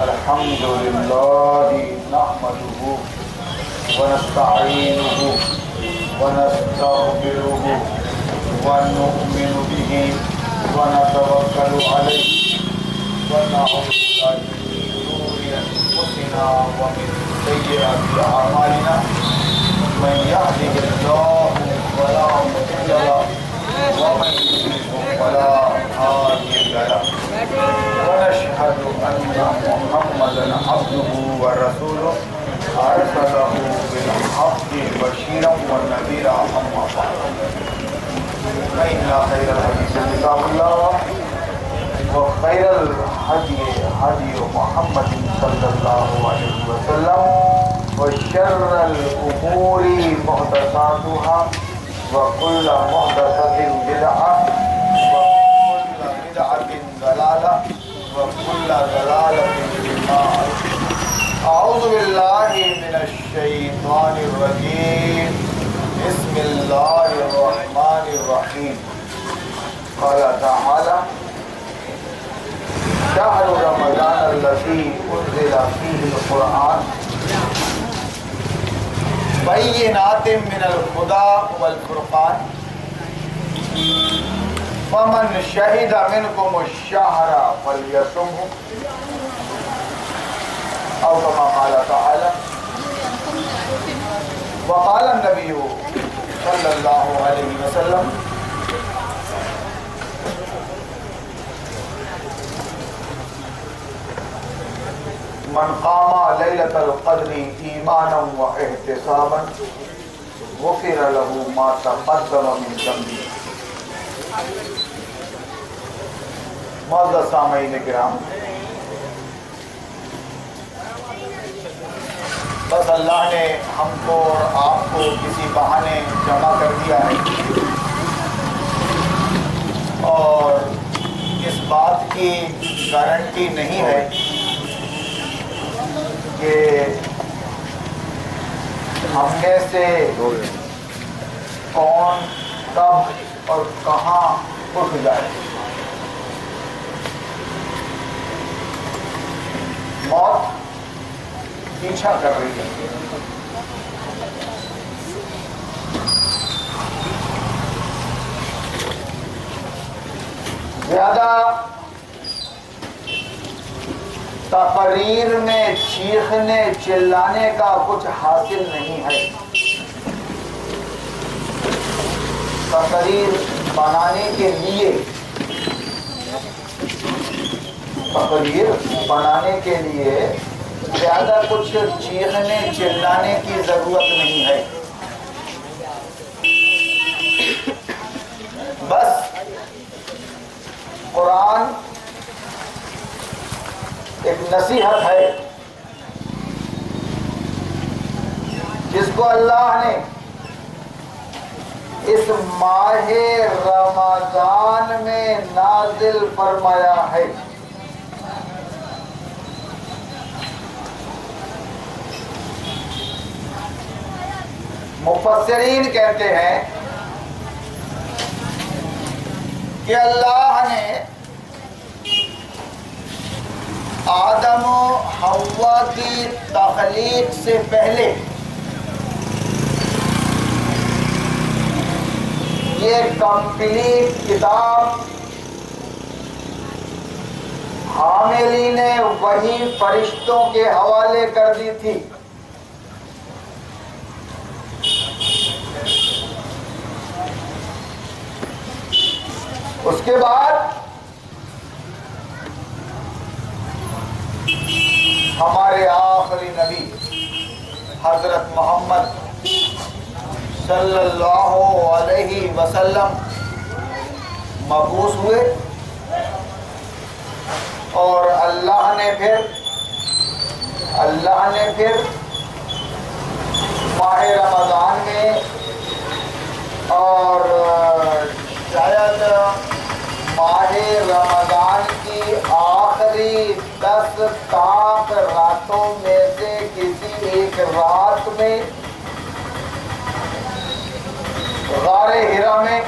الحمد لله نحمده ونستعينه ونستغفره ونؤمن به ونتوكل عليه ونعوذ بالله من شرور انفسنا ومن سيئات اعمالنا من يهده الله فلا مضل له ومن يضلل فلا هادي له ونشهد ان محمدا عبده ورسوله ارسله بالحق بشيرا ونذيرا اما بعد فان خير الحديث كتاب الله وخير الهدي هدي محمد صلى الله عليه وسلم وشر الامور محدثاتها وكل محدثة بدعة وكل بدعة ضلالة وكل ضلالة في النار. أعوذ بالله من الشيطان الرجيم. بسم الله الرحمن الرحيم. قال تعالى: شهر رمضان الذي أنزل فيه القرآن بينات من الهدى والفرقان فمن شهد منكم الشهر فليصمه أو كما قال تعالى. وقال النبي صلى الله عليه وسلم: من قام ليلة القدر إيمانا واحتسابا غفر له ما تقدم من ذنبه. معزز سامعین کرام، بس اللہ نے ہم کو اور آپ کو کسی بہانے جمع کر دیا ہے اور اس بات کی گارنٹی نہیں ہے کہ ہم میں سے کون کب اور کہاں اٹھ جائے. موت پیچھا کر رہی ہے. زیادہ تقریر میں چیخنے چلانے کا کچھ حاصل نہیں ہے. تقریر بنانے کے لیے زیادہ کچھ چیخنے چلانے کی ضرورت نہیں ہے. بس قرآن ایک نصیحت ہے جس کو اللہ نے اس ماہ رمضان میں نازل فرمایا ہے. مفسرین کہتے ہیں کہ اللہ نے آدم و حوا کی تخلیق سے پہلے یہ کمپلیٹ کتاب حاملین وحی فرشتوں کے حوالے کر دی تھی. اس کے بعد ہمارے آخری نبی حضرت محمد صلی اللہ علیہ وسلم مبعوث ہوئے اور اللہ نے پھر ماہ رمضان میں اور شاید ماہ رمضان کی آخری 10 تاک راتوں میں سے کسی ایک رات میں غار ہرا میں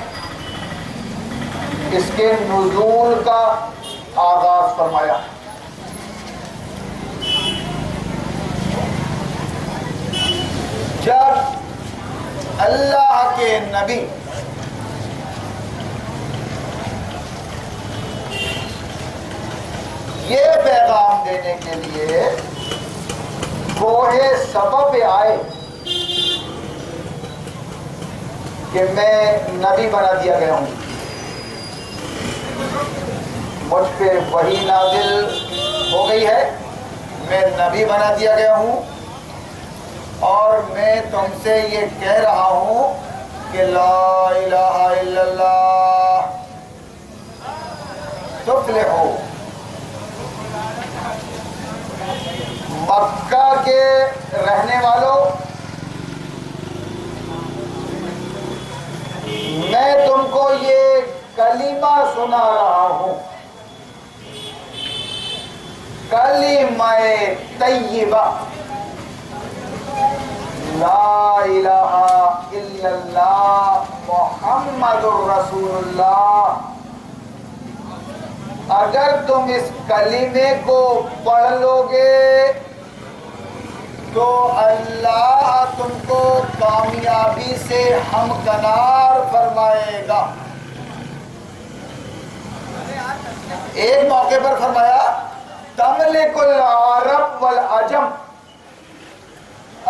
اس کے نزول کا آغاز فرمایا. نبی یہ پیغام دینے کے لیے کوہ سبا پہ آئے کہ میں نبی بنا دیا گیا ہوں، مجھ پہ وحی نازل ہو گئی ہے، میں نبی بنا دیا گیا ہوں، اور میں تم سے یہ کہہ رہا ہوں کہ لا الہ الا اللہ تفلحو۔ مکہ کے رہنے والوں، میں تم کو یہ کلمہ سنا رہا ہوں، کلمہ طیبہ، لا الہ الا اللہ محمد الرسول اللہ۔ اگر تم اس کلمے کو پڑھ لو گے تو اللہ تم کو کامیابی سے ہمکنار فرمائے گا۔ ایک موقع پر فرمایا تملک العرب والعجم،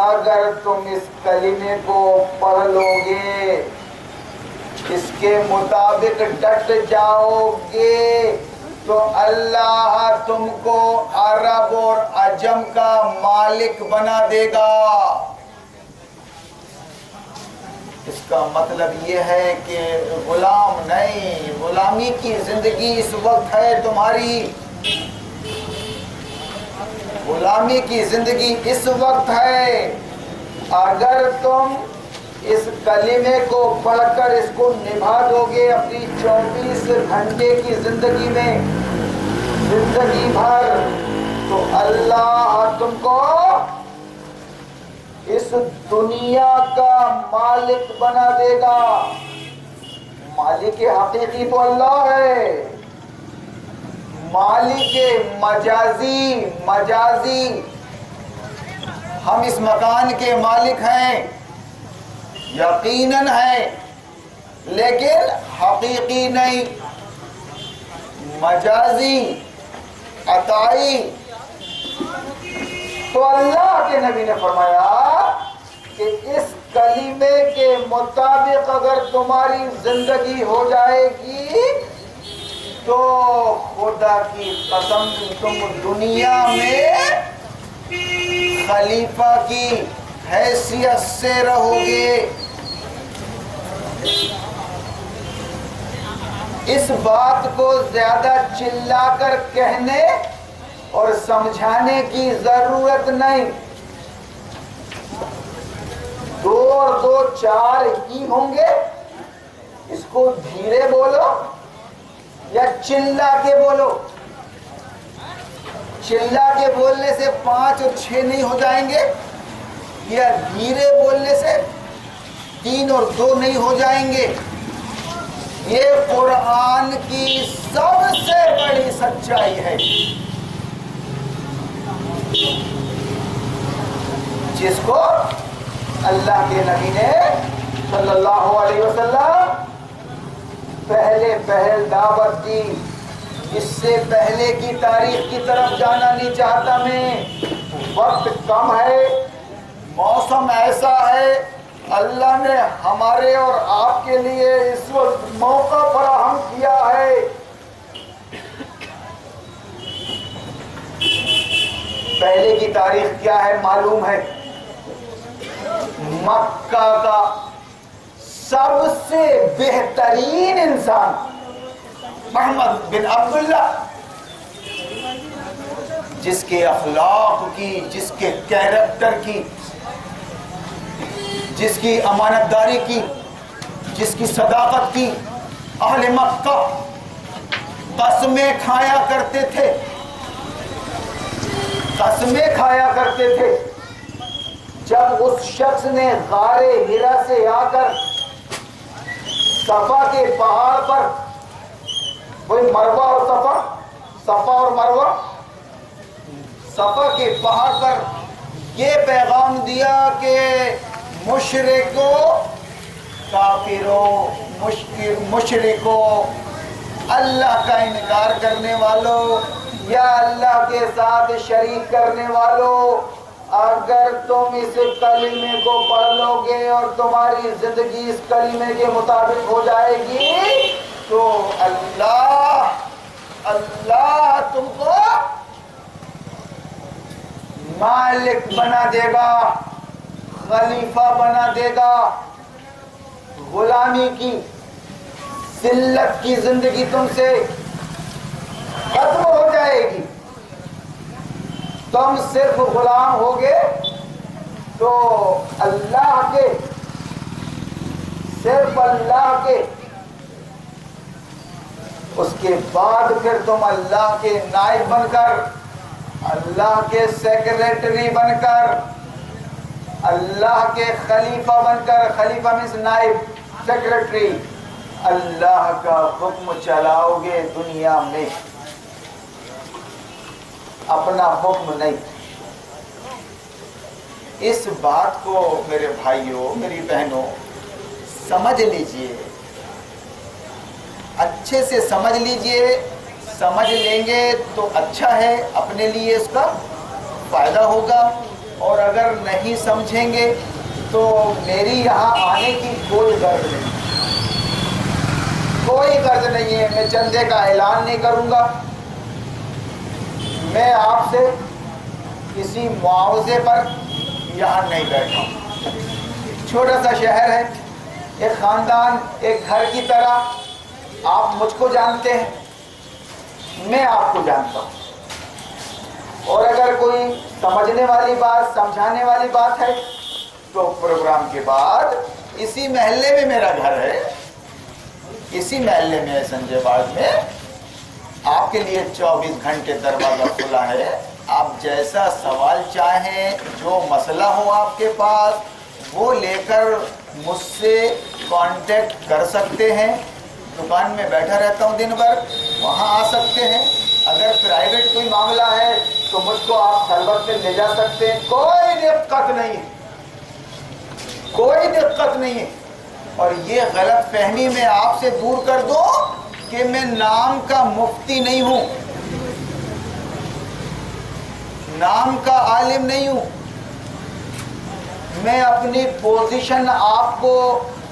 اگر تم اس کلمے کو پڑھ لو گے، اس کے مطابق ڈٹ جاؤ گے، تو اللہ تم کو عرب اور عجم کا مالک بنا دے گا۔ اس کا مطلب یہ ہے کہ غلام نہیں، غلامی کی زندگی اس وقت ہے تمہاری، غلامی کی زندگی اس وقت ہے۔ اگر تم اس کلمے کو پڑھ کر اس کو نبھا دو گے اپنی 24 گھنٹے کی زندگی میں، زندگی بھر، تو اللہ تم کو اس دنیا کا مالک بنا دے گا۔ مالک حقیقی تو اللہ ہے، مالک مجازی ہم اس مکان کے مالک ہیں، یقیناً ہے، لیکن حقیقی نہیں، مجازی عطائی۔ تو اللہ کے نبی نے فرمایا کہ اس کلمے کے مطابق اگر تمہاری زندگی ہو جائے گی تو خدا کی قسم تم دنیا میں خلیفہ کی حیثیت سے رہو گے۔ اس بات کو زیادہ چلا کر کہنے اور سمجھانے کی ضرورت نہیں، 2 اور 2 4 ہی ہوں گے، اس کو دھیرے بولو یا چلا کے بولو۔ چلا کے بولنے سے 5 اور 6 نہیں ہو جائیں گے، یا دھیرے بولنے سے 3 اور 2 نہیں ہو جائیں گے۔ یہ قرآن کی سب سے بڑی سچائی ہے، جس کو اللہ کے نبی نے صلی اللہ علیہ وسلم پہل دعوت دی۔ اس سے پہلے کی تاریخ کی طرف جانا نہیں چاہتا میں، وقت کم ہے، موسم ایسا ہے، اللہ نے ہمارے اور آپ کے لیے اس وقت موقع فراہم کیا ہے۔ پہلے کی تاریخ کیا ہے معلوم ہے، مکہ کا سب سے بہترین انسان محمد بن عبداللہ، جس کے اخلاق کی، جس کے کیریکٹر کی، جس کی امانت داری کی، جس کی صداقت کی اہل مکہ قسمیں کھایا کرتے تھے، قسمیں کھایا کرتے تھے۔ جب اس شخص نے غار ہرا سے آ کر صفا کے پہاڑ پر، وہی مروہ اور صفا، صفا اور مروہ، صفا کے پہاڑ پر یہ پیغام دیا کہ مشرکو کافروں، مشرکوں، اللہ کا انکار کرنے والوں یا اللہ کے ساتھ شریک کرنے والوں، اگر تم اس کلمے کو پڑھ لو گے اور تمہاری زندگی اس کلمے کے مطابق ہو جائے گی تو اللہ تم کو مالک بنا دے گا، خلیفہ بنا دے گا، غلامی کی ذلت کی زندگی تم سے ختم ہو جائے گی۔ تم صرف غلام ہوگے تو اللہ کے، صرف اللہ کے، اس کے بعد پھر تم اللہ کے نائب بن کر، اللہ کے سیکریٹری بن کر، اللہ کے خلیفہ بن کر، خلیفہ مینس نائب، سیکریٹری، اللہ کا حکم چلاؤ گے دنیا میں، اپنا حکم نہیں۔ اس بات کو میرے بھائیوں، میری بہنوں، سمجھ لیجئے، اچھے سے سمجھ لیجئے۔ سمجھ لیں گے تو اچھا ہے، اپنے لیے اس کا فائدہ ہوگا، اور اگر نہیں سمجھیں گے تو میری یہاں آنے کی کوئی غرض نہیں، کوئی غرض نہیں ہے۔ میں چندے کا اعلان نہیں کروں گا، میں آپ سے کسی معاوضے پر یہاں نہیں بیٹھا ہوں۔ چھوٹا سا شہر ہے، ایک خاندان، ایک گھر کی طرح، آپ مجھ کو جانتے ہیں، میں آپ کو جانتا ہوں، اور اگر کوئی سمجھنے والی بات، سمجھانے والی بات ہے تو پروگرام کے بعد اسی محلے میں میرا گھر ہے، اسی محلے میں سنجے باغ میں، آپ کے لیے 24 گھنٹے دروازہ کھلا ہے۔ آپ جیسا سوال چاہیں، جو مسئلہ ہو آپ کے پاس، وہ لے کر مجھ سے کانٹیکٹ کر سکتے ہیں۔ دکان میں بیٹھا رہتا ہوں دن بھر، وہاں آ سکتے ہیں۔ اگر پرائیویٹ کوئی معاملہ ہے تو مجھ کو آپ خلوت میں لے جا سکتے ہیں، کوئی دقت نہیں ہے، کوئی دقت نہیں ہے۔ اور یہ غلط فہمی میں آپ سے دور کر دوں کہ میں نام کا مفتی نہیں ہوں، نام کا عالم نہیں ہوں، میں اپنی پوزیشن آپ کو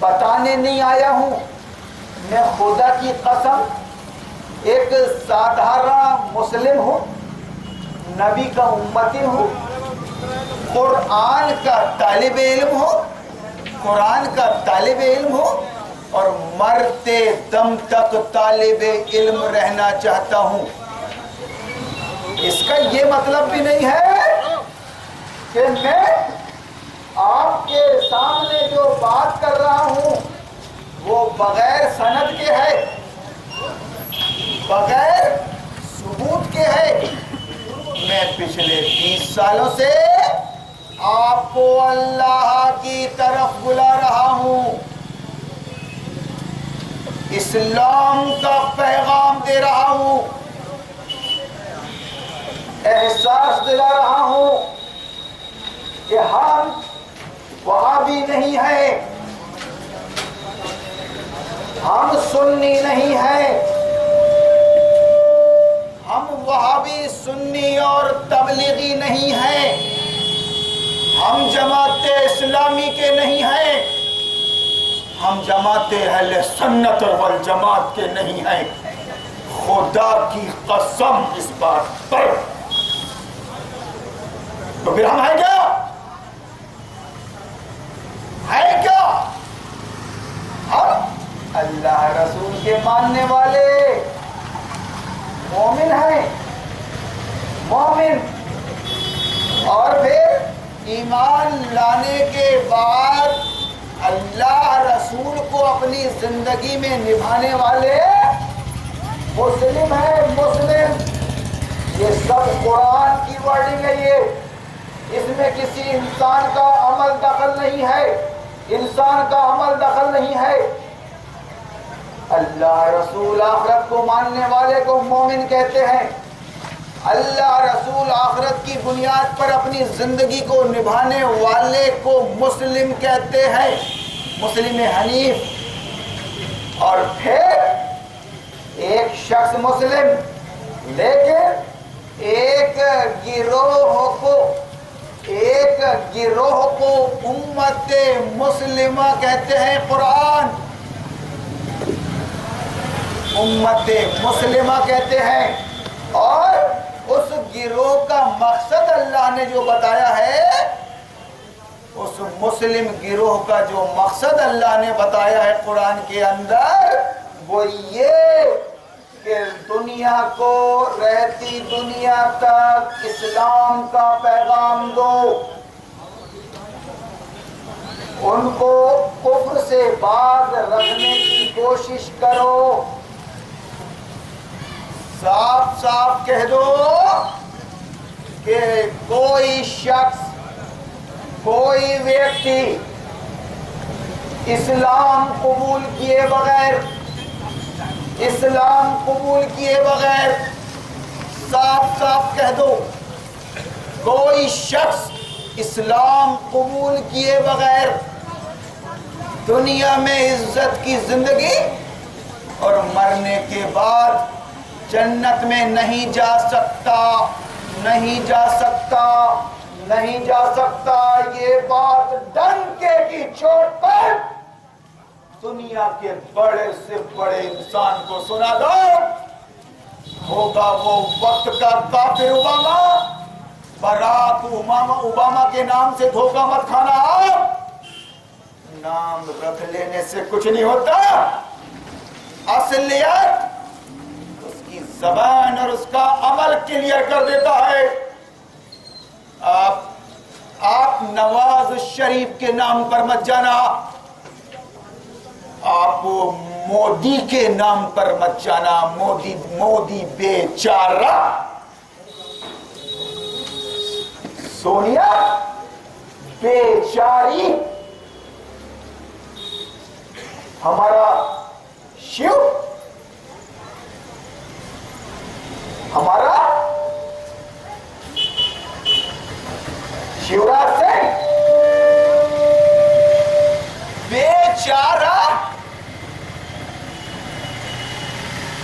بتانے نہیں آیا ہوں۔ میں خدا کی قسم ایک سادھارن مسلم ہوں، نبی کا امتی ہوں، قرآن کا طالب علم ہوں، قرآن کا طالب علم ہوں، اور مرتے دم تک طالب علم رہنا چاہتا ہوں۔ اس کا یہ مطلب بھی نہیں ہے کہ میں آپ کے سامنے جو بات کر رہا ہوں وہ بغیر سند کے ہے، بغیر ثبوت کے ہے۔ میں پچھلے 20 سالوں سے آپ کو اللہ کی طرف بلا رہا ہوں، اسلام کا پیغام دے رہا ہوں، احساس دلا رہا ہوں کہ ہم وہابی نہیں ہیں، ہم سنی نہیں ہیں، ہم وہابی سنی اور تبلیغی نہیں ہیں، ہم جماعت اسلامی کے نہیں ہیں، ہم جماعت اہل سنت والجماعت کے نہیں ہیں۔ خدا کی قسم اس بات پر، تو پھر ہم ہیں کیا؟ ہے کیا؟ ہم اللہ رسول کے ماننے والے مومن ہیں، مومن، اور پھر ایمان لانے کے بعد اللہ رسول کو اپنی زندگی میں نبھانے والے مسلم ہیں، مسلم۔ یہ سب قرآن کی ورڈنگ ہے، اس میں کسی انسان کا عمل دخل نہیں ہے، انسان کا عمل دخل نہیں ہے۔ اللہ رسول آخرت کو ماننے والے کو مومن کہتے ہیں، اللہ رسول آخرت کی بنیاد پر اپنی زندگی کو نبھانے والے کو مسلم کہتے ہیں۔ مسلم حنیف، اور پھر ایک شخص مسلم، لیکن ایک گروہ کو امت مسلمہ کہتے ہیں قرآن، امت مسلمہ کہتے ہیں، اور اس گروہ کا مقصد اللہ نے جو بتایا ہے، اس مسلم گروہ کا جو مقصد اللہ نے بتایا ہے قرآن کے اندر، وہ یہ کہ دنیا کو رہتی دنیا تک اسلام کا پیغام دو، ان کو کفر سے باز رکھنے کی کوشش کرو، صاف صاف کہہ دو کہ کوئی شخص، کوئی ویکتی اسلام قبول کیے بغیر، اسلام قبول کیے بغیر، صاف صاف کہہ دو، کوئی شخص اسلام قبول کیے بغیر دنیا میں عزت کی زندگی اور مرنے کے بعد جنت میں نہیں جا سکتا، نہیں جا سکتا، نہیں جا سکتا۔ یہ بات ڈنکے کی چوٹ پر دنیا کے بڑے سے بڑے انسان کو سنا دو، ہوگا وہ وقت کا کافر اوباما۔ باراک اوباما کے نام سے دھوکہ مت کھانا، آپ نام رکھ لینے سے کچھ نہیں ہوتا، اصلیت اس کی زبان اور اس کا عمل کلیئر کر دیتا ہے۔ آپ نواز شریف کے نام پر مت جانا، آپ مودی کے نام پر مت جانا، مودی بیچارہ، سونیا بیچاری، ہمارا شیو، ہمارا شیوراج سنگھ بیچارہ،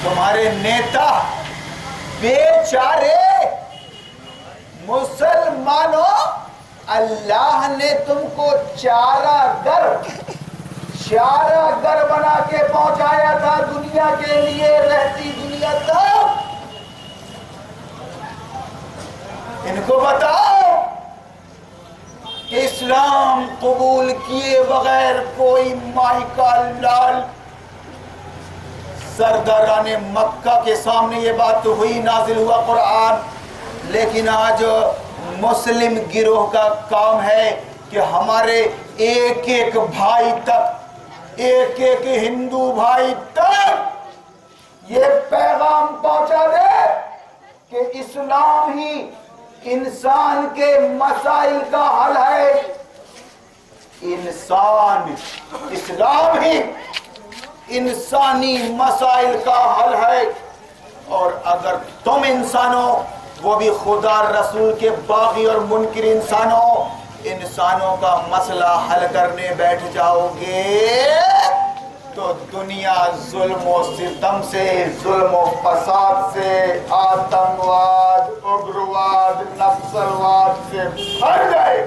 تمہارے نیتا بیچارے۔ مسلمانوں، اللہ نے تم کو چارہ گر بنا کے پہنچایا تھا دنیا کے لیے، رہتی دنیا تک۔ ان کو بتاؤ کہ اسلام قبول کیے بغیر کوئی مائی کا لال۔ سرداران مکہ کے سامنے یہ بات تو ہوئی، نازل ہوا قرآن، لیکن آج مسلم گروہ کا کام ہے کہ ہمارے ایک ایک بھائی تک، ایک ایک ہندو بھائی تک یہ پیغام پہنچا دے کہ اسلام ہی انسان کے مسائل کا حل ہے، اسلام ہی انسانی مسائل کا حل ہے۔ اور اگر تم انسانوں، وہ بھی خدا رسول کے باغی اور منکر انسانوں کا مسئلہ حل کرنے بیٹھ جاؤ گے تو دنیا ظلم و ستم سے، ظلم و فساد سے، آتنکواد، اگرواد، نکسلواد سے بھر جائے۔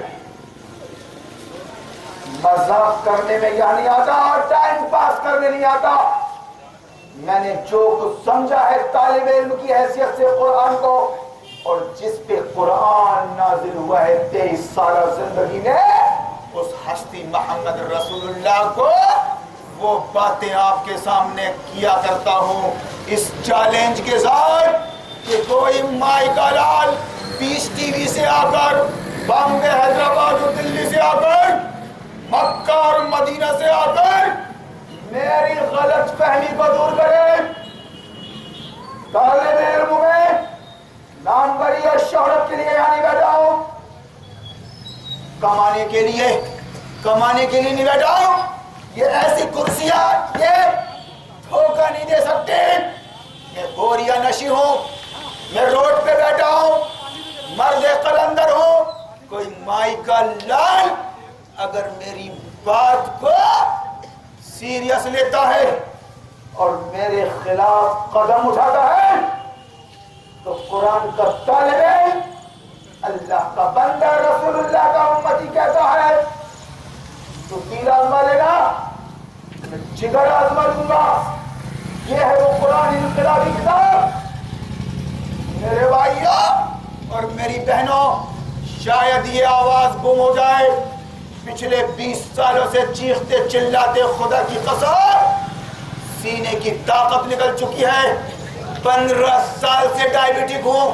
مذاق کرنے میں یہ نہیں آتا، ٹائم پاس کرنے نہیں آتا۔ میں نے جو کچھ سمجھا ہے طالب علم کی حیثیت سے قرآن کو، اور جس پہ قرآن نازل ہوا ہے 23 سالہ زندگی میں، اس ہستی محمد رسول اللہ کو وہ باتیں آپ کے سامنے کیا کرتا ہوں، اس چیلنج کے ساتھ کہ کوئی مائی کا لال پیس ٹی وی سے آ کر، بامبے، حیدرآباد اور دلی سے آ کر، مکہ اور مدینہ سے آ کر میری غلط فہمی کو دور کرے۔ طالب علم میں ناموری اور شہرت کے لیے یہاں نہیں بیٹھا ہوں، کمانے کے لیے نہیں بیٹھا ہوں۔ یہ ایسی کرسیاں یہ دھوکہ نہیں دے سکتے۔ میں گوریا نشی ہوں، میں روڈ پہ بیٹھا ہوں، مرد قلندر ہوں، کوئی مائی کا لال اگر میری بات کو سیریس لیتا ہے اور میرے خلاف قدم اٹھاتا ہے تو قرآن کا طالب علم، اللہ کا بندہ، رسول اللہ کا امتی کہتا ہے تو تیر آزما لے گا، میں جگر آزما لوں گا۔ یہ ہے وہ قرآن انقلابی کتاب۔ میرے بھائیوں اور میری بہنوں، شاید یہ آواز گم ہو جائے، پچھلے 20 سالوں سے چیختے چلاتے خدا کی قسم سینے کی طاقت نکل چکی ہے۔ 15 سال سے ڈائبٹک ہوں،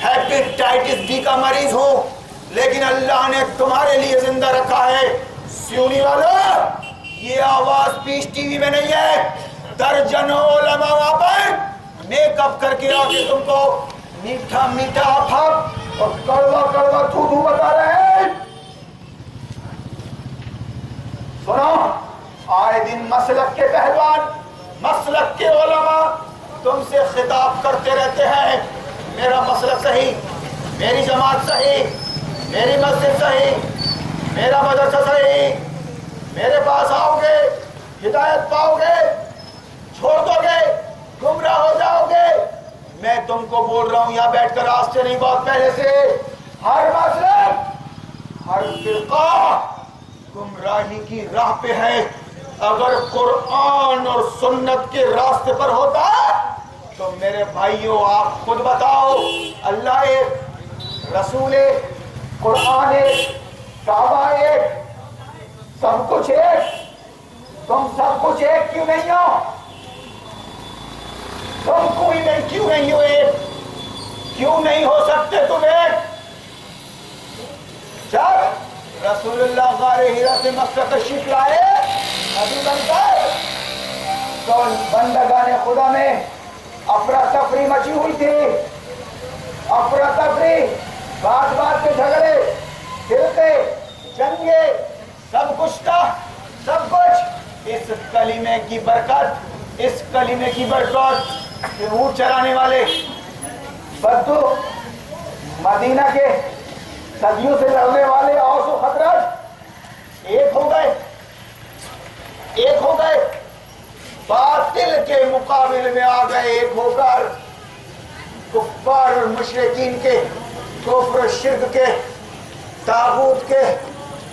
ہیپیٹائٹس بی کا مریض ہوں، لیکن اللہ نے تمہارے لیے زندہ رکھا ہے۔ سیونی والا، یہ آواز پیش ٹی وی میں نہیں ہے، درجنوں علماء وہاں پر میک اپ کر کے آ کے تم کو میٹھا میٹھا پھپ اور کڑوا کڑوا تھو بتا رہے ہیں۔ سنو، آئے دن مسلک کے پہلوان، مسلک کے علماء تم سے خطاب کرتے رہتے ہیں، میرا مسلک صحیح، میری جماعت صحیح، میری مسجد صحیح، میرا مدرسہ صحیح، میرے پاس آؤ گے ہدایت پاؤ گے، چھوڑ دو گے گمراہ ہو جاؤ گے۔ میں تم کو بول رہا ہوں یہاں بیٹھ کر آج سے نہیں، بہت پہلے سے، ہر مسلک ہر فرقہ گمراہی کی راہ پہ ہے۔ اگر قرآن اور سنت کے راستے پر ہوتا تو میرے بھائیوں آپ خود بتاؤ، اللہ ایک، رسول ایک، قرآن ایک، کعبہ ایک، سب کچھ ایک، تم سب کچھ ایک کیوں نہیں ہو؟ تم کوئی نہیں کیوں نہیں ہو ایک؟ کیوں نہیں ہو سکتے تم ایک؟ جب رسول اللہ غار ہیرا سے مکہ تشریف لائے نبی بن کر، تو بندگان خدا میں افراتفری مچی ہوئی تھی، افراتفری، بات بات کے جھگڑے، فرقے، جنگے، سب کچھ تھا، سب کچھ اس کلمے کی برکت، اس کلمے کی برکت کہ اونٹ چرانے والے بدو، مدینہ کے صدیوں سے لڑنے والے اوس و خزرج ایک ہو گئے، ایک ہو گئے، باطل کے مقابل میں آ گئے ایک ہو کر، کفار اور مشرکین کے، کفر و شرک کے، طاغوت کے،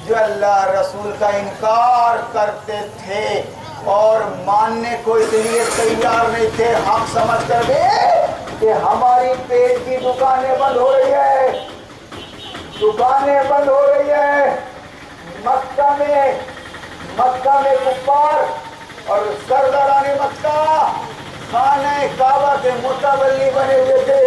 جو اللہ رسول کا انکار کرتے تھے اور ماننے کو اس لیے تیار نہیں تھے، حق سمجھ کر بھی کہ ہماری پیٹ کی دکانیں بند ہو رہی ہے، دکانیں بند ہو رہی ہے۔ مکہ میں کفار اور سرداران مکہ خانہ کعبہ کے متولی بنے ہوئے تھے،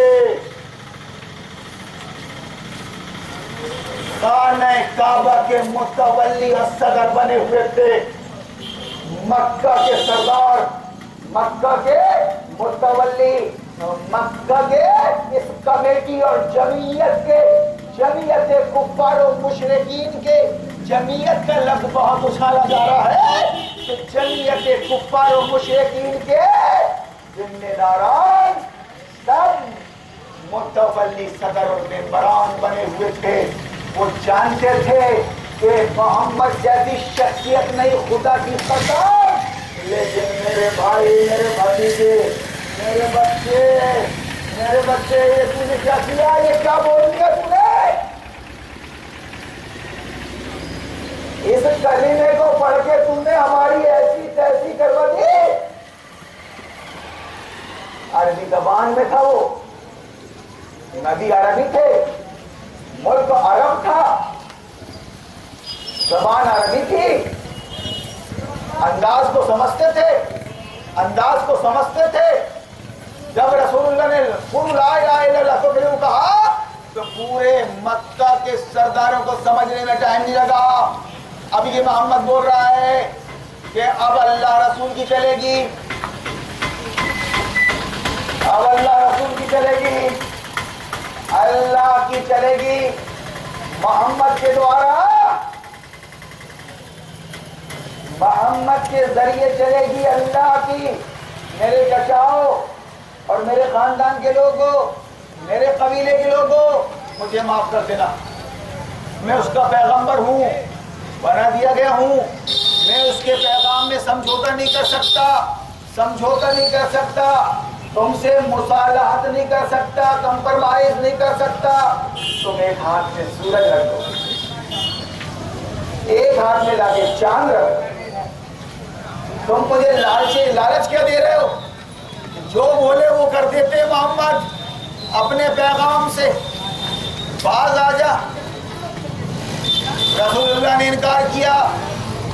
خانہ کعبہ کے متولی صدر بنے ہوئے تھے، مکہ کے سردار، مکہ کے متولی، مکہ کے اس کمیٹی اور جمعیت کفار و مشرکین کے، جمعیت کا لفظ بہت اچھالا جا رہا ہے کہ جمعیت کفار و مشرکین کے ذمہ داران سب متولی صدر اور ممبران بنے ہوئے تھے۔ وہ جانتے تھے کہ محمد جیسی شخصیت نہیں خدا کی قسم، لیکن میرے بھائی، میرے بھتیجے، میرے بچے، یہ تو نے کیا کیا؟ یہ کیا بول دیا تو نے؟ اس کلمے کو پڑھ کے تم نے ہماری ایسی تیسی کروا دی۔ عربی زبان میں تھا، وہ نبی عربی تھے، ملک عرب تھا، زبان عربی تھی، انداز کو سمجھتے تھے، جب رسول اللہ نے قل لا الہ الا اللہ تو پھر کہا تو پورے مکہ کے سرداروں کو سمجھنے میں ٹائم نہیں لگا۔ اب یہ محمد بول رہا ہے کہ اب اللہ رسول کی چلے گی، اب اللہ رسول کی چلے گی، اللہ کی چلے گی، محمد کے دوارا، محمد کے ذریعے چلے گی اللہ کی۔ میرے چچاؤ اور میرے خاندان کے لوگوں، میرے قبیلے کے لوگوں، مجھے معاف کر دینا، میں اس کا پیغمبر ہوں، بنا دیا گیا ہوں، میں اس کے پیغام میں سمجھوتا نہیں کر سکتا، تم سے مصالحت نہیں کر سکتا، کمپرومائز نہیں کر سکتا، تم ایک ہاتھ میں سورج رکھ دو، ایک ہاتھ میں لا کے چاند رکھ دو۔ تم مجھے لالچ کیا دے رہے ہو؟ جو بولے وہ کر دیتے محمد، اپنے پیغام سے باز آ جا۔ رسول اللہ نے انکار کیا،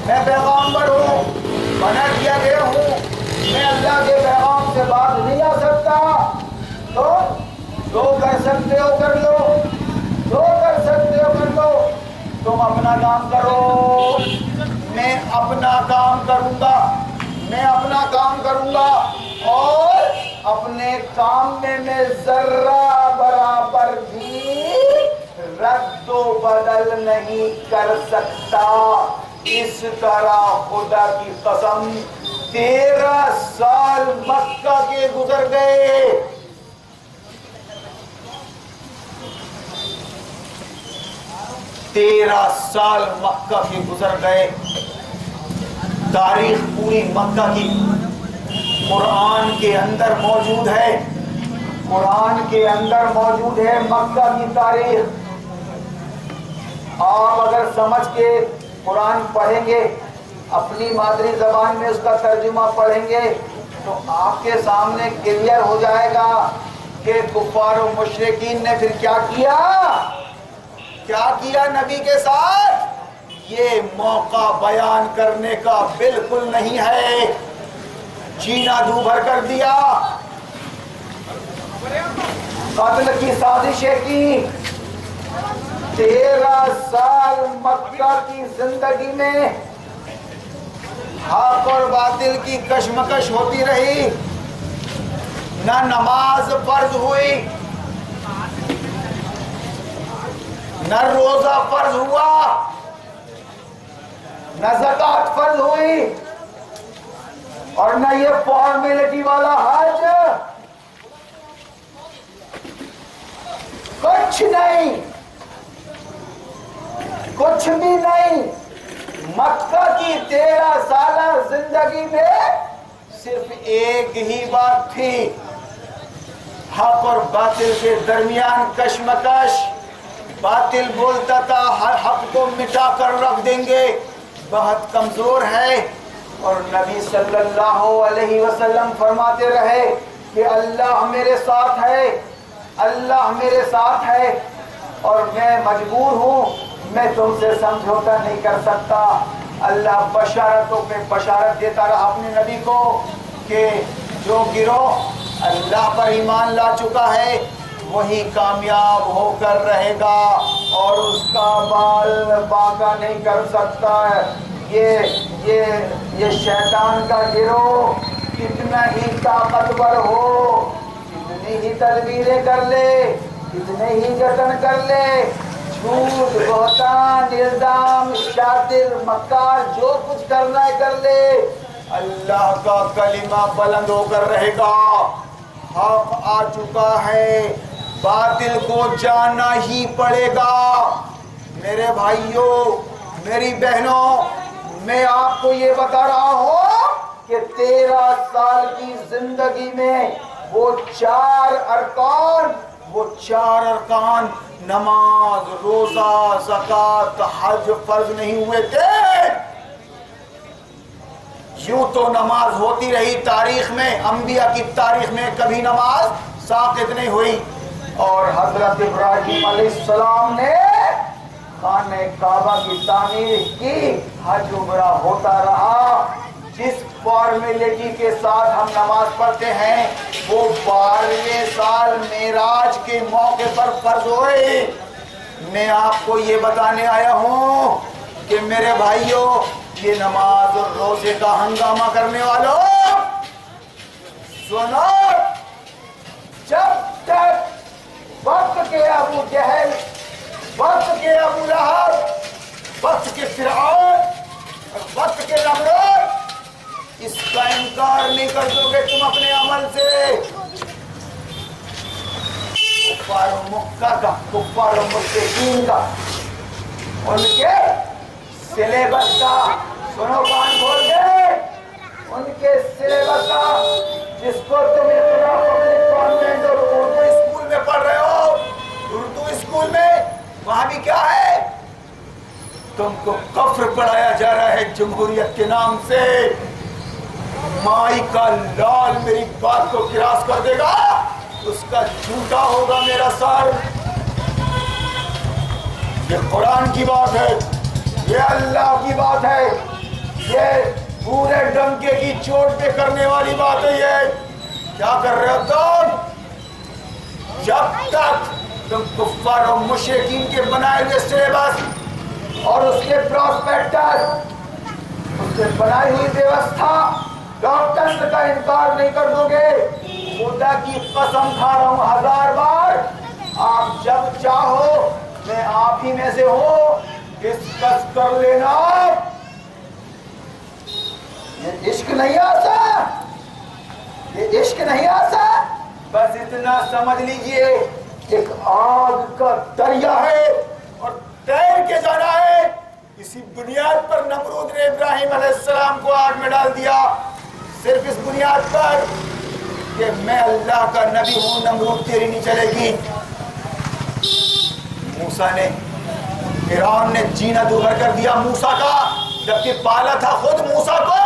میں پیغامبر ہوں، منع کیا گیا ہوں، میں اللہ کے پیغام سے باز نہیں آ سکتا، تو جو کر سکتے ہو کر لو، جو کر سکتے ہو کر لو، تم اپنا کام کرو، میں اپنا کام کروں گا، اور اپنے کام میں ذرہ برابر بھی رد و بدل نہیں کر سکتا۔ اس طرح خدا کی قسم 13 سال مکہ کے گزر گئے، 13 سال مکہ کے گزر گئے۔ تاریخ پوری مکہ کی قرآن کے اندر موجود ہے، مکہ کی تاریخ۔ آپ اگر سمجھ کے قرآن پڑھیں گے، اپنی مادری زبان میں اس کا ترجمہ پڑھیں گے، تو آپ کے سامنے کلیئر ہو جائے گا کہ کفار و مشرکین نے پھر کیا کیا نبی کے ساتھ۔ یہ موقع بیان کرنے کا بالکل نہیں ہے، چینا دو بھر کر دیا، قتل کی سازشیں کی۔ 13 سال مکہ کی زندگی میں حق اور باطل کی کشمکش ہوتی رہی، نہ نماز فرض ہوئی، نہ روزہ فرض ہوا، نہ زکوٰۃ فرض ہوئی، اور نہ یہ فارمیلٹی والا حج، کچھ بھی نہیں۔ مکہ کی 13 سالہ زندگی میں صرف ایک ہی بات تھی، حق اور باطل کے درمیان کشمکش۔ باطل بولتا تھا حق کو مٹا کر رکھ دیں گے، بہت کمزور ہے، اور نبی صلی اللہ علیہ وسلم فرماتے رہے کہ اللہ میرے ساتھ ہے، اور میں مجبور ہوں، میں تم سے سمجھوتا نہیں کر سکتا۔ اللہ بشارتوں پہ بشارت دیتا رہا اپنے نبی کو کہ جو گروہ اللہ پر ایمان لا چکا ہے وہی کامیاب ہو کر رہے گا، اور اس کا بال باقا نہیں کر سکتا ہے۔ یہ شیطان کا گروہ کتنا ہی طاقتور ہو، کتنی ہی تدبیریں کر لے، کتنے ہی جتن کر لے، جھوٹ، بہتان، الزام، شاطر، مکار، جو کچھ کرنا ہے کر لے، اللہ کا کلمہ بلند ہو کر رہے گا۔ حق آ چکا ہے، باطل کو جانا ہی پڑے گا۔ میرے بھائیوں، میری بہنوں، میں آپ کو یہ بتا رہا ہوں کہ 13 سال کی زندگی میں وہ چار ارکان نماز، روزہ، زکوٰۃ، حج فرض نہیں ہوئے تھے۔ یوں تو نماز ہوتی رہی تاریخ میں، انبیاء کی تاریخ میں کبھی نماز ساقط نہیں ہوئی، اور حضرت ابراہیم علیہ السلام نے خانہ کعبہ کی تعمیر کی، حج عمرہ ہوتا رہا۔ جس فارمیلٹی کے ساتھ ہم نماز پڑھتے ہیں وہ 12ویں سال معراج کے موقع پر فرض ہوئے۔ میں آپ کو یہ بتانے آیا ہوں کہ میرے بھائیوں، یہ نماز اور روزے کا ہنگامہ کرنے والوں سنو، جب تک وقت کے ابو جہل، وقت کے ابو لہب، وقت کے فرعون اور وقت کے نمرود اس کا انکار نہیں کر دو گے تم اپنے عمل سے، کفار و مکہ کا، کفار و مشرکین کا، ان کے سلیبس کا، سنو کان کھول کے، ان کے سلیبس کا جس کو تم اتنا پبلک کانوینٹ اور اردو اسکول میں پڑھ رہے ہو، اردو اسکول میں وہاں بھی کیا ہے؟ تم کو کفر پڑھایا جا رہا ہے جمہوریت کے نام سے۔ مائی کا لال میری بات کو کراس کر دے گا، اس کا جھوٹا ہوگا میرا سر۔ یہ قرآن کی بات ہے، یہ اللہ کی بات ہے، یہ پورے ڈنکے کی چوٹ پہ کرنے والی بات ہے۔ یہ کیا کر رہے ہو تم؟ جب تک تم کفار اور مشرکین کے بنائے ہوئے سلیبس اور اس کے پراسپیکٹس، اس کے بنائی ہوئی ویوستھا ڈاکٹرز کا انکار نہیں کر دو گے، خدا کی قسم کھا رہا ہوں 1000 بار، آپ جب چاہو میں آپ ہی میں سے ہوں، ڈسکس کر لینا۔ یہ عشق نہیں آتا، یہ عشق نہیں آتا، بس اتنا سمجھ لیجئے ایک آگ کا دریا ہے اور تیر کے جانا ہے۔ اسی بنیاد پر نمرود نے ابراہیم علیہ السلام کو آگ میں ڈال دیا، صرف اس بنیاد پر کہ میں اللہ کا نبی ہوں، نمرود تیری نہیں چلے گی۔ موسیٰ نے، فرعون نے جینا دوبھر کر دیا موسیٰ کا، جبکہ پالا تھا خود موسیٰ کو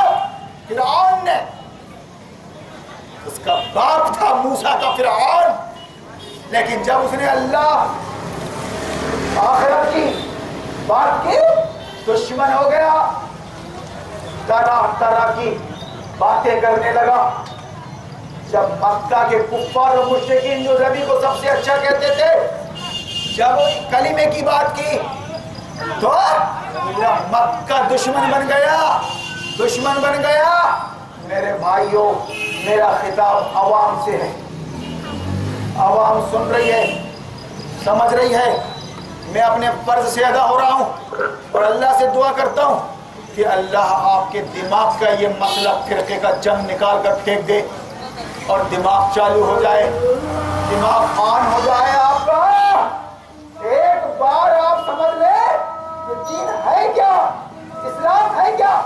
فرعون نے، اس کا باپ تھا موسیٰ کا فرعون، لیکن جب اس نے اللہ آخرت کی بات کی دشمن ہو گیا، طرح طرح کی باتیں کرنے لگا۔ جب مکہ کے کفار و مشرکین جو نبی کو سب سے اچھا کہتے تھے، جب کلمے کی بات کی تو مکہ دشمن بن گیا، دشمن بن گیا۔ میرے بھائیوں، میرا خطاب عوام سے ہے، عوام سن رہی ہے، سمجھ رہی ہے، میں اپنے فرض سے ادا ہو رہا ہوں اور اللہ سے دعا کرتا ہوں کہ اللہ آپ کے دماغ کا یہ مسئلہ فرقے کا جنگ نکال کر پھینک دے اور دماغ چالو ہو جائے، دماغ آن ہو جائے آپ کا۔ ایک بار آپ سمجھ لیں کہ دین ہے کیا، اسلام ہے کیا۔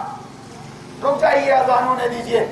رک جائیے، اذان ہونے دیجیے۔